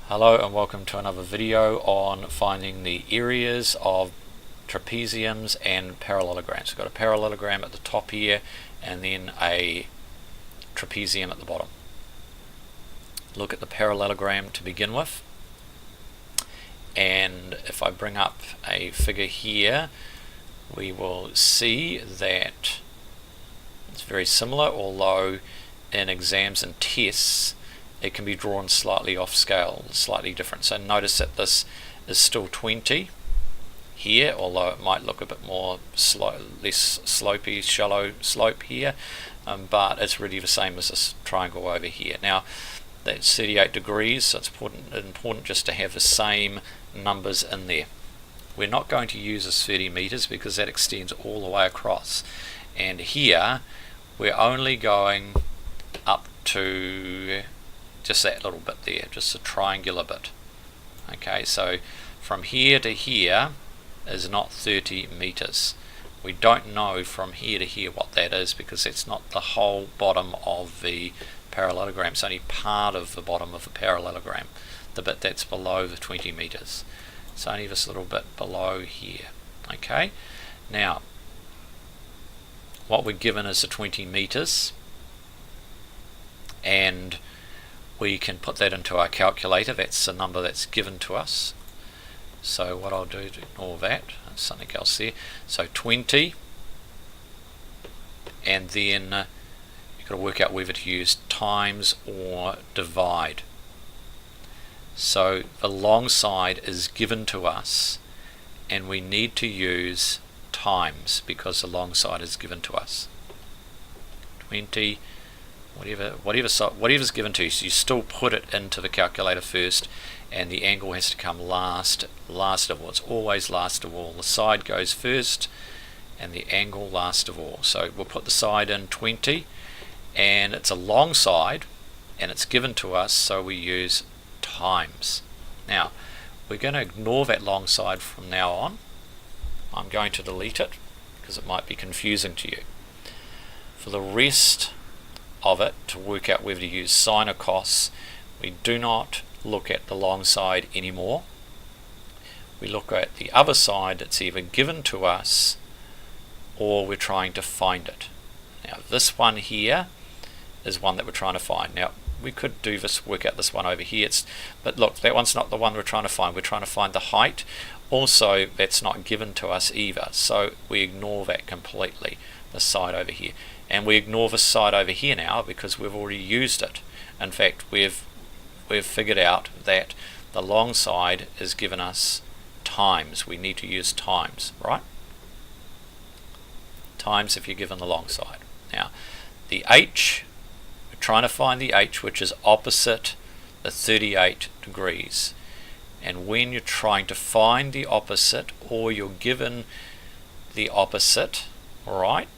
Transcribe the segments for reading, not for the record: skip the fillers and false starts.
Hello and welcome to another video on finding the areas of trapeziums and parallelograms. We've got a parallelogram at the top here and then a trapezium at the bottom. Look at the parallelogram to begin with, and if I bring up a figure here, we will see that it's very similar, although in exams and tests it can be drawn slightly off scale, slightly different. So notice that this is still 20 here, although it might look a bit more less slopey, shallow slope here, but it's really the same as this triangle over here. Now that's 38 degrees, so it's important just to have the same numbers in there. We're not going to use this 30 meters because that extends all the way across, and here we're only going up to just that little bit there, just a triangular bit. Okay, so from here to here is not 30 meters. We don't know from here to here what that is because it's not the whole bottom of the parallelogram. It's only part of the bottom of the parallelogram, the bit that's below the 20 meters. It's only this little bit below here. Okay, now what we're given is the 20 meters, and we can put that into our calculator. That's the number that's given to us. So what I'll do to ignore that, there's something else there. So 20, and then you've got to work out whether to use times or divide. So the long side is given to us, and we need to use times because the long side is given to us. 20, whatever's given to you, so you still put it into the calculator first, and the angle has to come last of all. It's always last of all. The side goes first and the angle last of all. So we'll put the side in 20, and it's a long side and it's given to us, so we use times. Now we're going to ignore that long side from now on. I'm going to delete it because it might be confusing to you. For the rest of it, to work out whether to use sine or cos, we do not look at the long side anymore. We look at the other side that's either given to us or we're trying to find it. Now this one here is one that we're trying to find. Now we could do this, work out this one over here, but look, that one's not the one we're trying to find. We're trying to find the height. Also, that's not given to us either, so we ignore that completely, the side over here. And we ignore the side over here now because we've already used it. In fact, we've figured out that the long side is given us times. We need to use times, right? Times if you're given the long side. Now, the h, we're trying to find the h, which is opposite the 38 degrees. And when you're trying to find the opposite, or you're given the opposite, all right,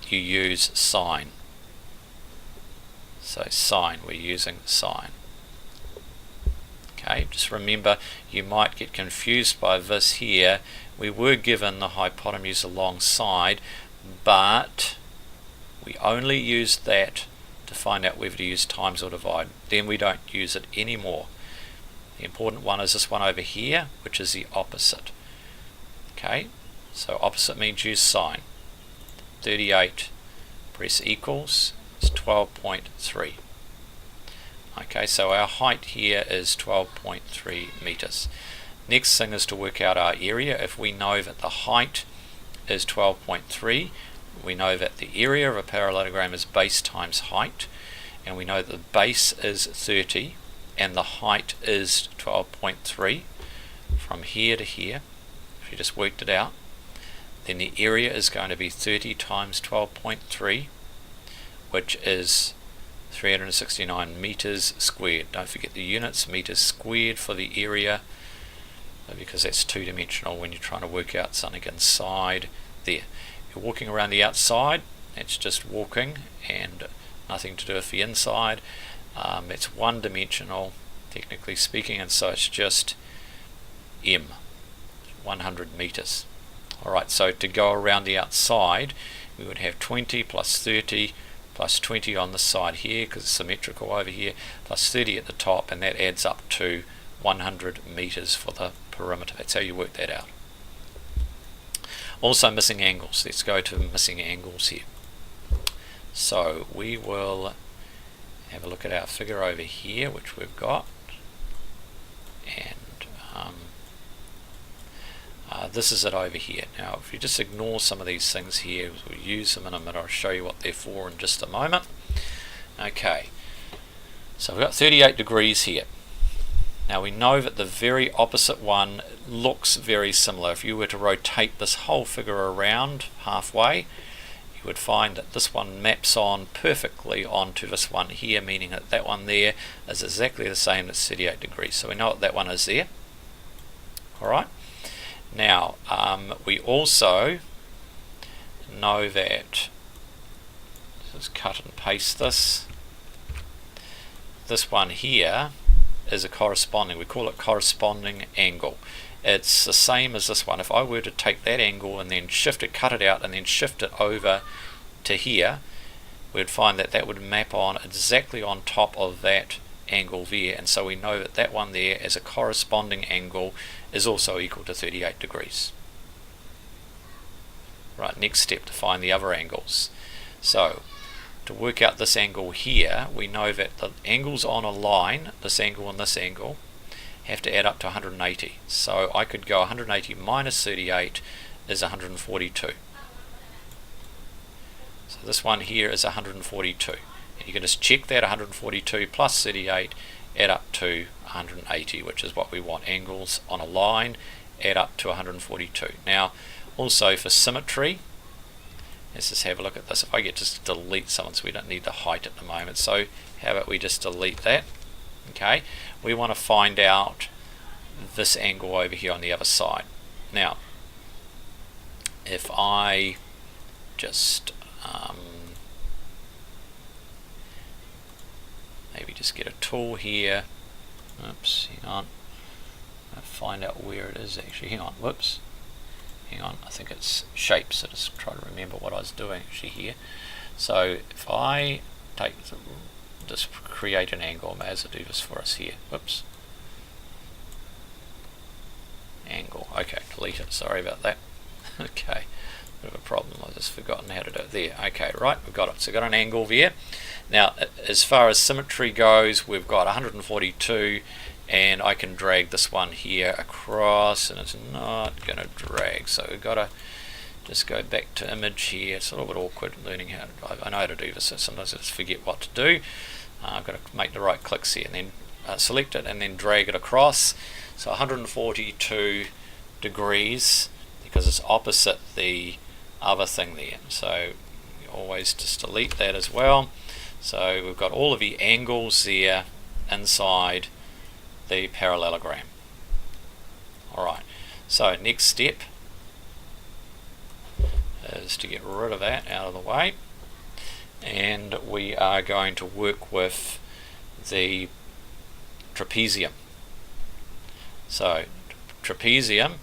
you use sine. So sine, we're using sine. Okay, just remember, you might get confused by this here. We were given the hypotenuse alongside, but we only used that to find out whether to use times or divide. Then we don't use it anymore. The important one is this one over here, which is the opposite. Okay, so opposite means use sine. 38, press equals, it's 12.3. Okay, so our height here is 12.3 meters. Next thing is to work out our area. If we know that the height is 12.3, we know that the area of a parallelogram is base times height, and we know that the base is 30 and the height is 12.3 from here to here. If you just worked it out, then the area is going to be 30 times 12.3, which is 369 meters squared. Don't forget the units, meters squared for the area, because that's two-dimensional when you're trying to work out something inside there. You're walking around the outside, that's just walking and nothing to do with the inside. It's one-dimensional, technically speaking, and so it's just m, 100 meters. Alright, so to go around the outside, we would have 20 plus 30 plus 20 on this side here because it's symmetrical over here, plus 30 at the top, and that adds up to 100 meters for the perimeter. That's how you work that out. Also missing angles. Let's go to missing angles here. So we will have a look at our figure over here, which we've got, and this is it over here. Now if you just ignore some of these things here, we'll use them in a minute. I'll show you what they're for in just a moment. Okay, so we've got 38 degrees here. Now we know that the very opposite one looks very similar. If you were to rotate this whole figure around halfway, you would find that this one maps on perfectly onto this one here, meaning that that one there is exactly the same as 38 degrees. So we know what that one is there. Alright. Now, we also know that, let's cut and paste this. This one here is a corresponding, we call it corresponding angle. It's the same as this one. If I were to take that angle and then shift it, cut it out, and then shift it over to here, we'd find that that would map on exactly on top of that angle there, and so we know that that one there as a corresponding angle is also equal to 38 degrees. Right, next step to find the other angles. So to work out this angle here, we know that the angles on a line, this angle and this angle, have to add up to 180. So I could go 180 minus 38 is 142. So this one here is 142. And you can just check that 142 plus 38 add up to 180, which is what we want. Angles on a line add up to 142. Now also for symmetry, let's just have a look at this. If I get just delete someone, so we don't need the height at the moment, so how about we just delete that? Okay, we want to find out this angle over here on the other side. Now if I just maybe just get a tool here. Oops, hang on. I'll find out where it is actually. Hang on, whoops. Hang on, I think it's shapes. So just try to remember what I was doing actually here. So if I take, just create an angle, I may as well do this for us here. Whoops. Angle. Okay, delete it. Sorry about that. Okay, bit of a problem. I've just forgotten how to do it there. Okay, right, we've got it. So we've got an angle there. Now, as far as symmetry goes, we've got 142, and I can drag this one here across, and it's not going to drag. So we've got to just go back to image here. It's a little bit awkward learning how to, I know how to do this, so sometimes I just forget what to do. I've got to make the right clicks here, and then select it, and then drag it across. So 142 degrees, because it's opposite the other thing there. So you always just delete that as well. So we've got all of the angles there inside the parallelogram. Alright, so next step is to get rid of that out of the way, and we are going to work with the trapezium. So trapezium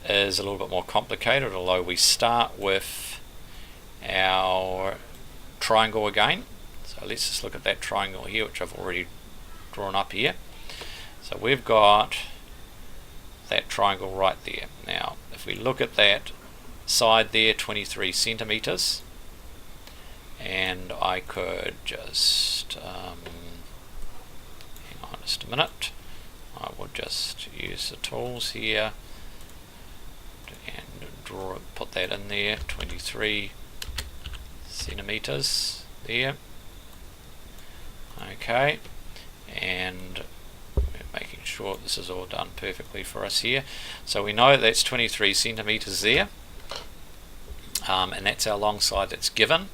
is a little bit more complicated, although we start with our triangle again. So let's just look at that triangle here, which I've already drawn up here. So we've got that triangle right there. Now if we look at that side there, 23 centimeters, and I could just hang on just a minute. I will just use the tools here and draw, put that in there, 23 centimeters there. Okay, and we're making sure this is all done perfectly for us here. So we know that's 23 centimeters there, and that's our long side that's given.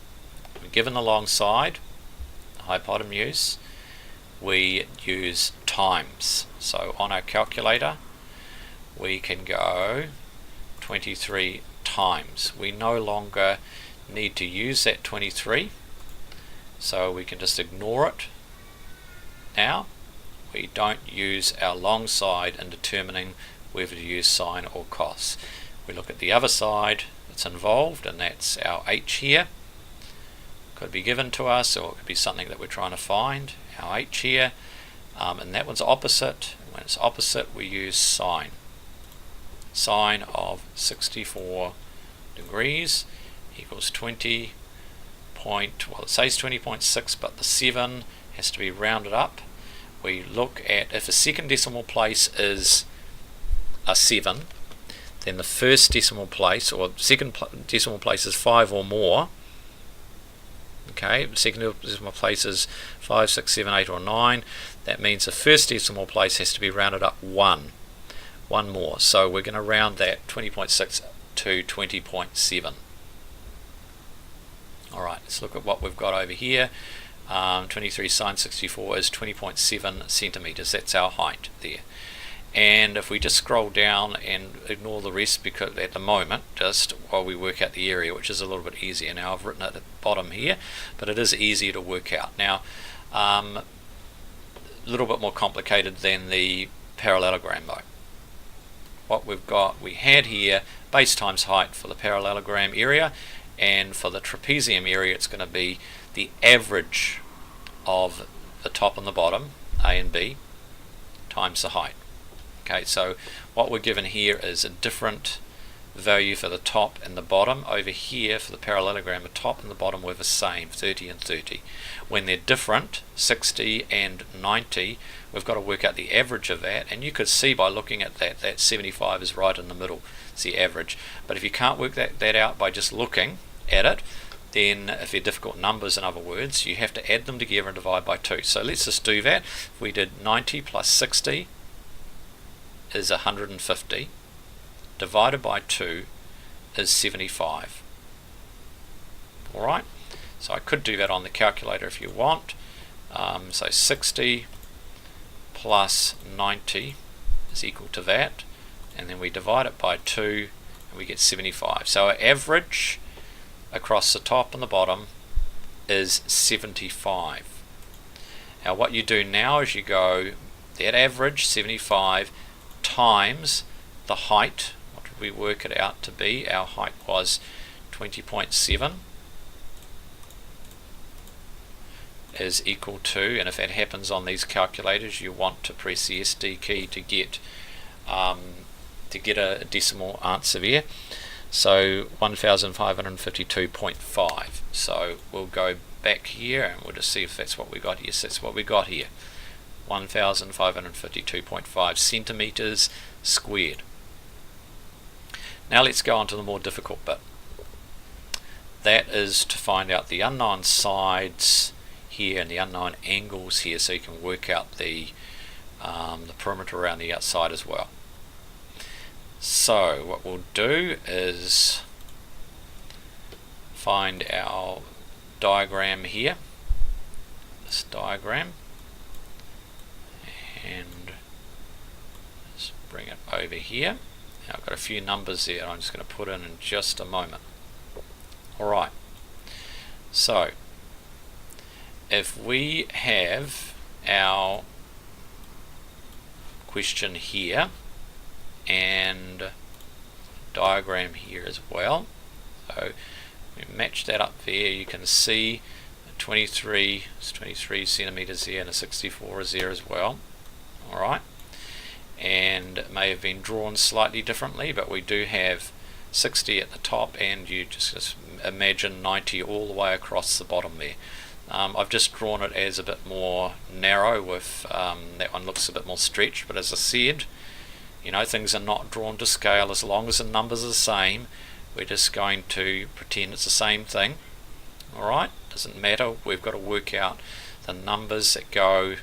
We're given the long side, the hypotenuse, we use times. So on our calculator we can go 23 times. We no longer need to use that 23, so we can just ignore it. Now we don't use our long side in determining whether to use sine or cos. We look at the other side that's involved, and that's our h here. could be given to us, or it could be something that we're trying to find, our h here, and that one's opposite. When it's opposite, we use sine. Sine of 64 degrees equals 20 point, well, it says 20.6, but the 7 has to be rounded up. We look at, if a second decimal place is a 7, then the first decimal place, or second decimal place, is 5 or more. Okay, second decimal place is 5, 6, 7, 8 or 9. That means the first decimal place has to be rounded up one more. So we're going to round that 20.6 to 20.7. Alright, let's look at what we've got over here. 23 sine 64 is 20.7 centimeters. That's our height there. And if we just scroll down and ignore the rest, because at the moment, just while we work out the area, which is a little bit easier. Now I've written it at the bottom here, but it is easier to work out. Now, a little bit more complicated than the parallelogram though. What we had here, base times height for the parallelogram area, and for the trapezium area it's going to be the average of the top and the bottom, A and B, times the height. Okay, so what we're given here is a different value for the top and the bottom. Over here for the parallelogram, the top and the bottom were the same, 30 and 30. When they're different, 60 and 90, we've got to work out the average of that, and you could see by looking at that, that 75 is right in the middle. It's the average. But if you can't work that out by just looking at it, then if they're difficult numbers, in other words, you have to add them together and divide by 2. So let's just do that. If we did 90 plus 60 is 150, divided by 2 is 75. Alright, so I could do that on the calculator if you want. So 60 plus 90 is equal to that, and then we divide it by 2 and we get 75. So our average across the top and the bottom is 75. Now what you do now is you go that average 75 times the height. What did we work it out to be? Our height was 20.7 is equal to, and if that happens on these calculators, you want to press the SD key to get a decimal answer there. So 1552.5. So we'll go back here and we'll just see if that's what we got. Yes, that's what we got here. 1552.5 centimeters squared. Now let's go on to the more difficult bit. That is to find out the unknown sides here and the unknown angles here, so you can work out the perimeter around the outside as well. So what we'll do is find our diagram here, this diagram, and let's bring it over here. Now I've got a few numbers there I'm just going to put in just a moment. Alright, so if we have our question here and diagram here as well, so we match that up there, you can see 23 centimeters here and a 64 is there as well. Alright, and it may have been drawn slightly differently, but we do have 60 at the top, and you just imagine 90 all the way across the bottom there. I've just drawn it as a bit more narrow with that one looks a bit more stretched, but as I said, you know, things are not drawn to scale. As long as the numbers are the same, we're just going to pretend it's the same thing. Alright, doesn't matter, we've got to work out the numbers that go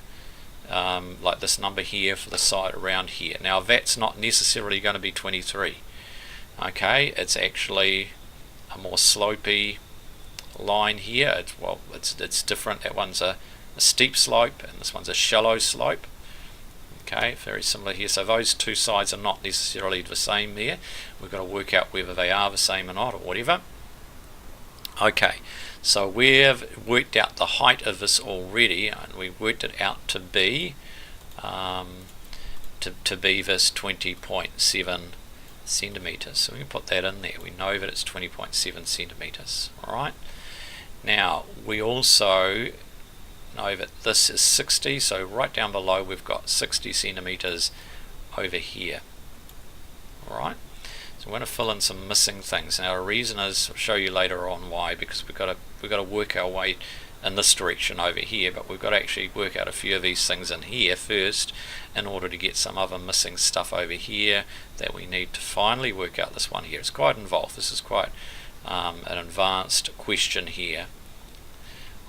like this number here for the side around here. Now that's not necessarily going to be 23. Okay, it's actually a more slopey line here. It's different. That one's a steep slope and this one's a shallow slope. Okay, very similar here. So those two sides are not necessarily the same there. We've got to work out whether they are the same or not, or whatever. Okay, so we've worked out the height of this already, and we worked it out to be this 20.7 centimeters. So we can put that in there. We know that it's 20.7 centimeters. All right. Now we also know that this is 60, so right down below we've got 60 centimeters over here. Alright, so we're going to fill in some missing things. Now the reason is, I'll show you later on why, because we've got to work our way in this direction over here, but we've got to actually work out a few of these things in here first in order to get some other missing stuff over here that we need to finally work out this one here. It's quite involved. This is quite an advanced question here.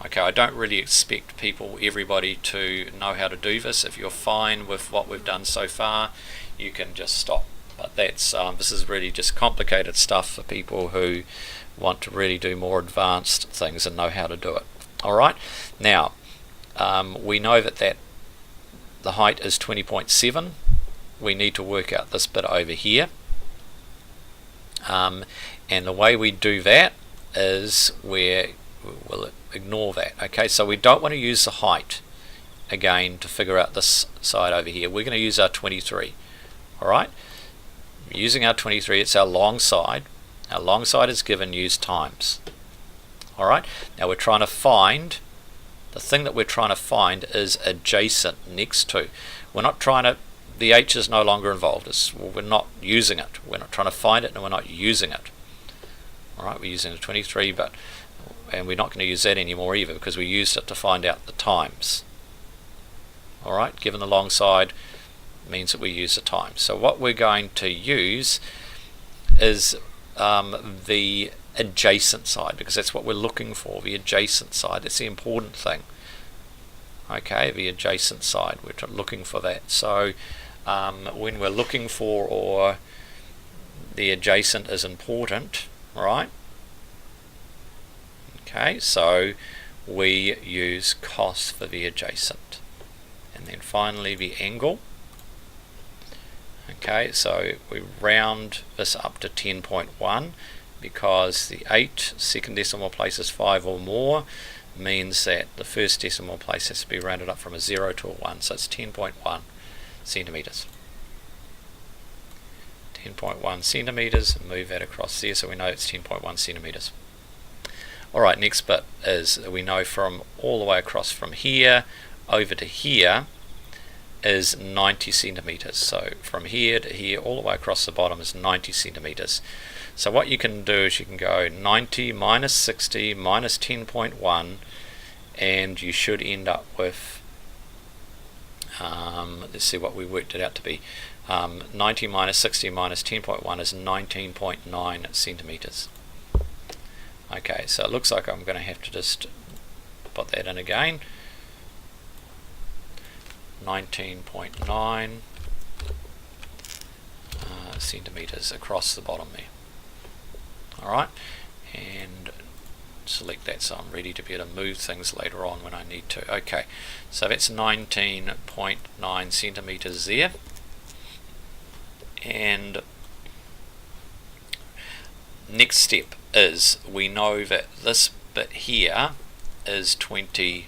Okay, I don't really expect everybody to know how to do this. If you're fine with what we've done so far, you can just stop. But that's this is really just complicated stuff for people who want to really do more advanced things and know how to do it. Alright, now we know that the height is 20.7. We need to work out this bit over here. And the way we do that is we'll ignore that. Okay, so we don't want to use the height again to figure out this side over here. We're going to use our 23. Alright, using our 23, it's our long side. Our long side is given, use times. Alright, now we're trying to find, the thing that we're trying to find is adjacent next to. We're not trying to, the h is no longer involved. We're not using it. We're not trying to find it and we're not using it. Alright, we're using the 23, and we're not going to use that anymore either because we used it to find out the times. Alright, given the long side means that we use the times. So what we're going to use is the adjacent side, because that's what we're looking for, the adjacent side. That's the important thing. Okay, the adjacent side, we're looking for that. So when we're looking for, or the adjacent is important, right? Okay, so we use cos for the adjacent. And then finally the angle. Okay, so we round this up to 10.1 because the 8 second decimal place is 5 or more, means that the first decimal place has to be rounded up from a 0 to a 1, so it's 10.1 centimeters. 10.1 centimeters, move that across there so we know it's 10.1 centimeters. Alright, next bit is we know from all the way across from here over to here is 90 centimeters. So from here to here all the way across the bottom is 90 centimeters. So what you can do is you can go 90 minus 60 minus 10.1 and you should end up with let's see what we worked it out to be. 90 minus 60 minus 10.1 is 19.9 centimeters. Okay, so it looks like I'm going to have to just put that in again. 19.9 centimeters across the bottom there. Alright, and select that so I'm ready to be able to move things later on when I need to. Okay, so that's 19.9 centimeters there. And next step is we know that this bit here is 20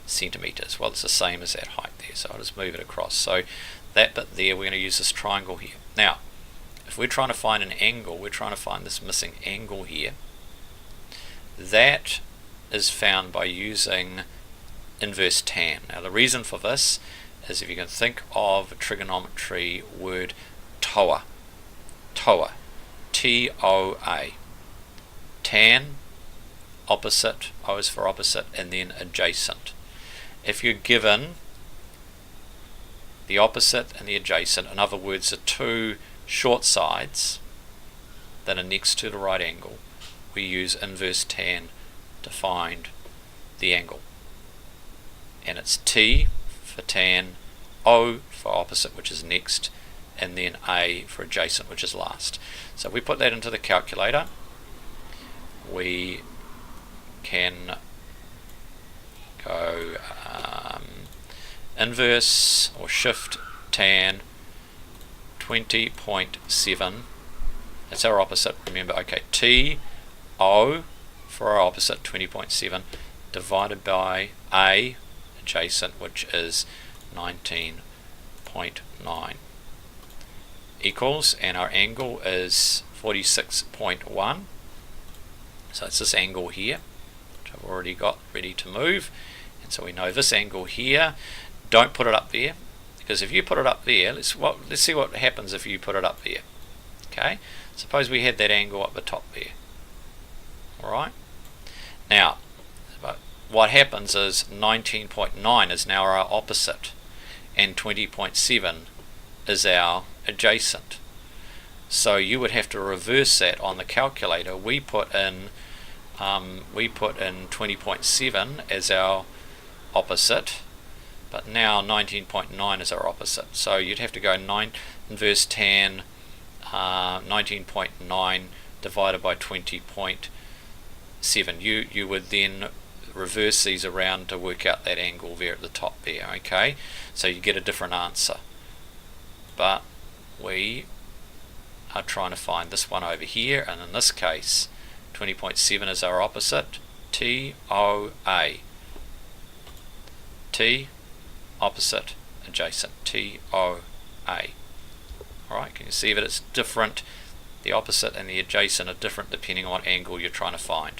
centimeters. Well, it's the same as that height there, so I'll just move it across. So that bit there, we're going to use this triangle here. Now, if we're trying to find an angle, we're trying to find this missing angle here. That is found by using inverse tan. Now, the reason for this is if you can think of a trigonometry word TOA. TOA. T-O-A. Tan, opposite, O is for opposite, and then adjacent. If you're given the opposite and the adjacent, in other words, the two short sides that are next to the right angle, we use inverse tan to find the angle. And it's T for tan, O for opposite, which is next, and then A for adjacent, which is last. So if we put that into the calculator, we can go inverse or shift tan 20.7, that's our opposite, remember. Okay, T O for our opposite 20.7 divided by A adjacent, which is 19.9 equals, and our angle is 46.1. So it's this angle here, which I've already got ready to move, and so we know this angle here. Don't put it up there, because if you put it up there, let's see what happens if you put it up there. Okay, suppose we had that angle up the top there. Alright, now what happens is 19.9 is now our opposite, and 20.7 is our adjacent. So you would have to reverse that on the calculator. We put in 20.7 as our opposite, but now 19.9 is our opposite. So you'd have to go 9 inverse tan 19.9 divided by 20.7. You would then reverse these around to work out that angle there at the top there. Okay, so you get a different answer, but we are trying to find this one over here, and in this case 20.7 is our opposite, TOA. T, opposite, adjacent, TOA. Alright, can you see that it's different? The opposite and the adjacent are different depending on what angle you're trying to find.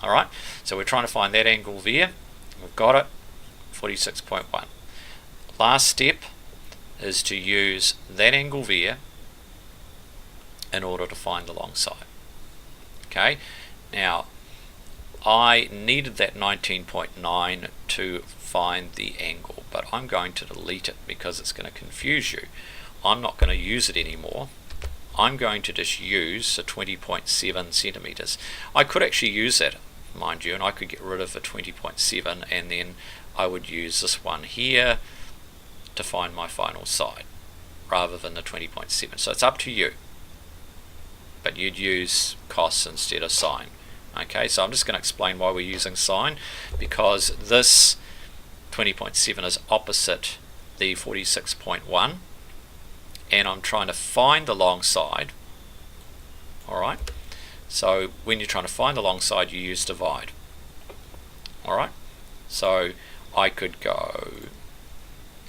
Alright, so we're trying to find that angle there. We've got it, 46.1. Last step is to use that angle there in order to find the long side. Okay, now I needed that 19.9 to find the angle, but I'm going to delete it because it's going to confuse you. I'm not going to use it anymore. I'm going to just use the 20.7 centimeters. I could actually use that, mind you, and I could get rid of the 20.7, and then I would use this one here to find my final side rather than the 20.7. So it's up to you, but you'd use cos instead of sine. Okay, so I'm just going to explain why we're using sine, because this 20.7 is opposite the 46.1, and I'm trying to find the long side. Alright, so when you're trying to find the long side, you use divide. Alright, so I could go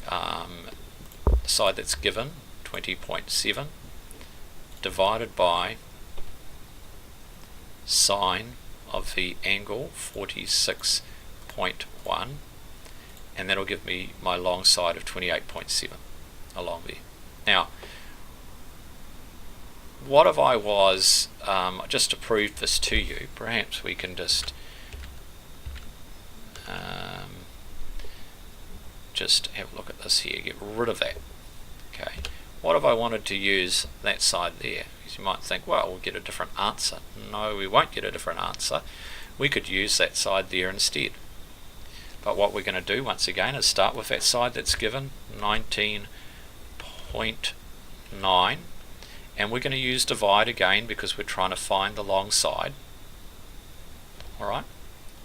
the side that's given, 20.7, divided by sine of the angle 46.1, and that'll give me my long side of 28.7 along there. Now, what if I was, just to prove this to you, perhaps we can just have a look at this here, get rid of that. Okay, what if I wanted to use that side there? Because you might think, well, we'll get a different answer. No, we won't get a different answer. We could use that side there instead. But what we're going to do, once again, is start with that side that's given, 19.9, and we're going to use divide again because we're trying to find the long side. Alright,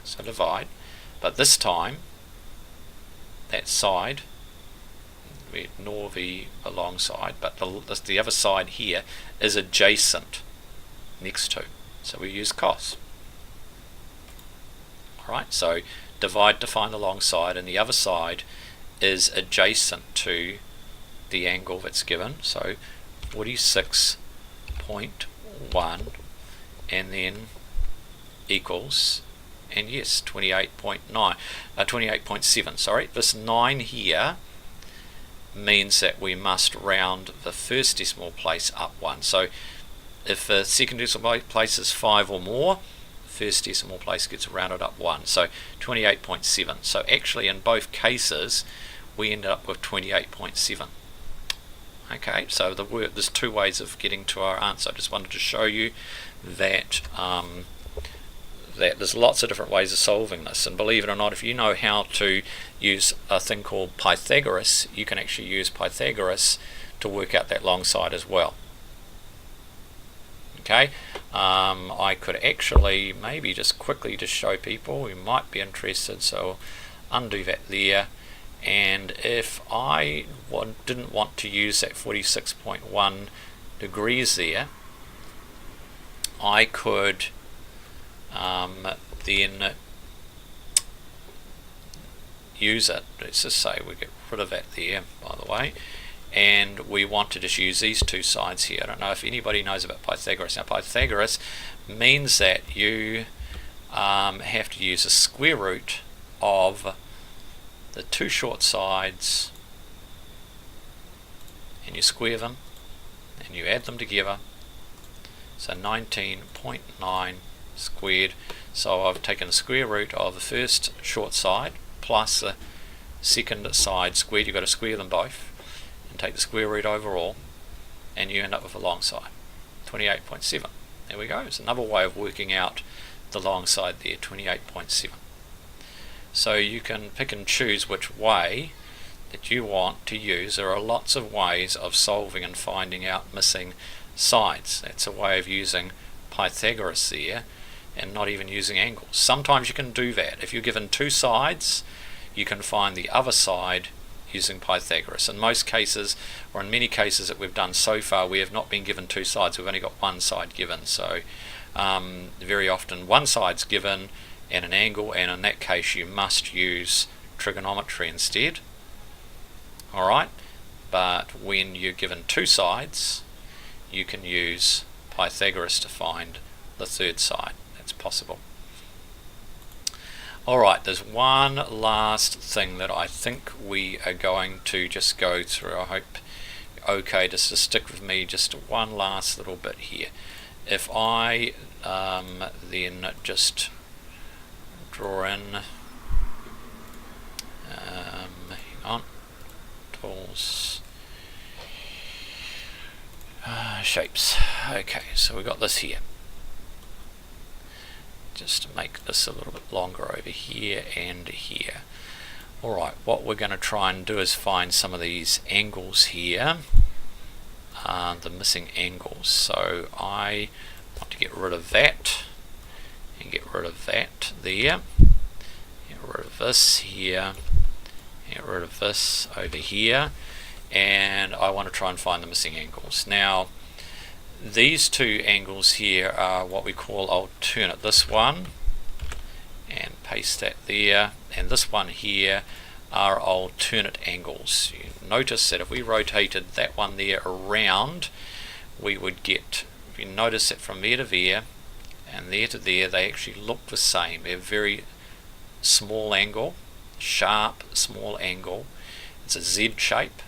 so divide, but this time that side, we ignore the long side, but the other side here is adjacent next to, so we use cos. Alright, so divide to find the long side, and the other side is adjacent to the angle that's given, so 46.1, and then equals, and yes, 28.7. Sorry, this 9 here means that we must round the first decimal place up 1. So if the second decimal place is 5 or more, first decimal place gets rounded up 1. So 28.7. So actually in both cases we ended up with 28.7. Okay, so there's two ways of getting to our answer. I just wanted to show you that that there's lots of different ways of solving this, and believe it or not, if you know how to use a thing called Pythagoras, you can actually use Pythagoras to work out that long side as well. Okay, I could actually maybe just quickly just show people who might be interested, so I'll undo that there, and if I didn't want to use that 46.1 degrees there, I could then use it. Let's just say we get rid of that there, by the way, and we want to just use these two sides here. I don't know if anybody knows about Pythagoras. Now Pythagoras means that you have to use a square root of the two short sides, and you square them and you add them together. So 19.9 squared. So I've taken the square root of the first short side plus the second side squared. You've got to square them both and take the square root overall, and you end up with a long side, 28.7. There we go. It's another way of working out the long side there, 28.7. So you can pick and choose which way that you want to use. There are lots of ways of solving and finding out missing sides. That's a way of using Pythagoras there, and not even using angles. Sometimes you can do that. If you're given two sides, you can find the other side using Pythagoras. In most cases, or in many cases that we've done so far, we have not been given two sides. We've only got one side given. So very often one side's given and an angle, and in that case you must use trigonometry instead. Alright, but when you're given two sides, you can use Pythagoras to find the third side. That's possible. Alright, there's one last thing that I think we are going to just go through. I hope you're okay just to stick with me just one last little bit here. If I then just draw in, hang on, tools, shapes. Okay, so we've got this here. Just to make this a little bit longer over here and here. Alright, what we're going to try and do is find some of these angles here, the missing angles. So I want to get rid of that and get rid of that there, get rid of this here, get rid of this over here, and I want to try and find the missing angles. Now these two angles here are what we call alternate. This one, and paste that there, and this one here are alternate angles. You notice that if we rotated that one there around, we would get, if you notice that from there to there and there to there, they actually look the same. They're very small angle, sharp small angle. It's a Z shape.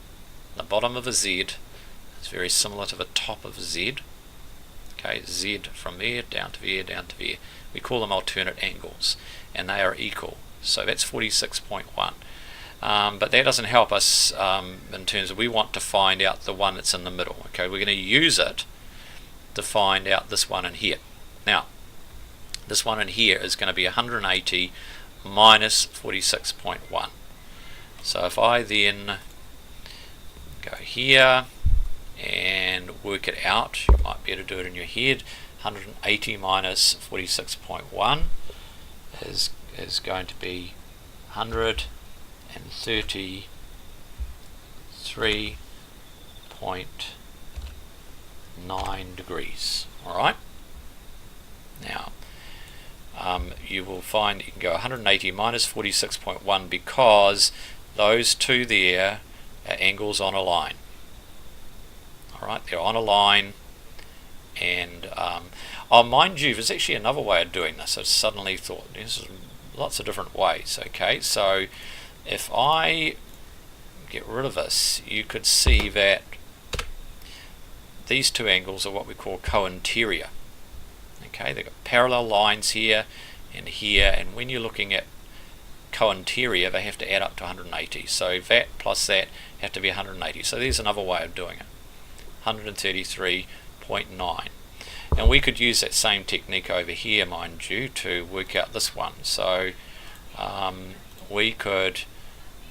The bottom of a Z is very similar to the top of Z. Okay, Z from there down to there down to there. We call them alternate angles, and they are equal. So that's 46.1. But that doesn't help us in terms of, we want to find out the one that's in the middle. Okay, we're going to use it to find out this one in here. Now, this one in here is going to be 180 minus 46.1. So if I then go here and work it out, you might be able to do it in your head. 180 minus 46.1 is going to be 133.9 degrees. Alright? Now, you will find you can go 180 minus 46.1 because those two there are angles on a line. Alright, they're on a line, and mind you, there's actually another way of doing this. I suddenly thought there's lots of different ways. Okay, so if I get rid of this, you could see that these two angles are what we call co-interior. Okay, they've got parallel lines here, and when you're looking at co-interior, they have to add up to 180. So that plus that have to be 180. So there's another way of doing it. 133.9. And we could use that same technique over here, mind you, to work out this one. So we could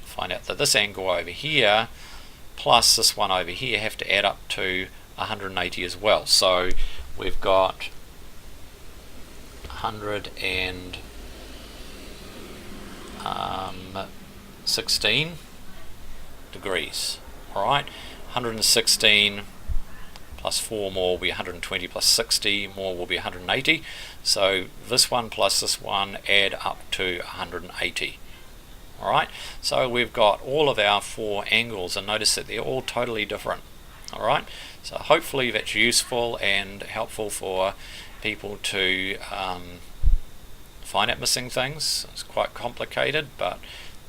find out that this angle over here plus this one over here have to add up to 180 as well. So we've got 116 degrees. Alright, 116 plus 4 more will be 120, plus 60 more will be 180. So this one plus this one add up to 180. Alright, so we've got all of our four angles, and notice that they're all totally different. Alright, so hopefully that's useful and helpful for people to find out missing things. It's quite complicated, but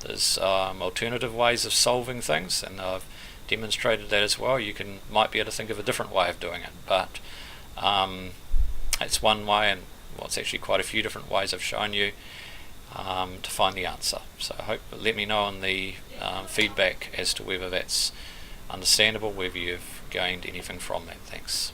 there's alternative ways of solving things, and I've demonstrated that as well. You might be able to think of a different way of doing it, but it's one way, and well, it's actually quite a few different ways I've shown you to find the answer. So I hope, let me know on the feedback as to whether that's understandable, whether you've gained anything from that. Thanks.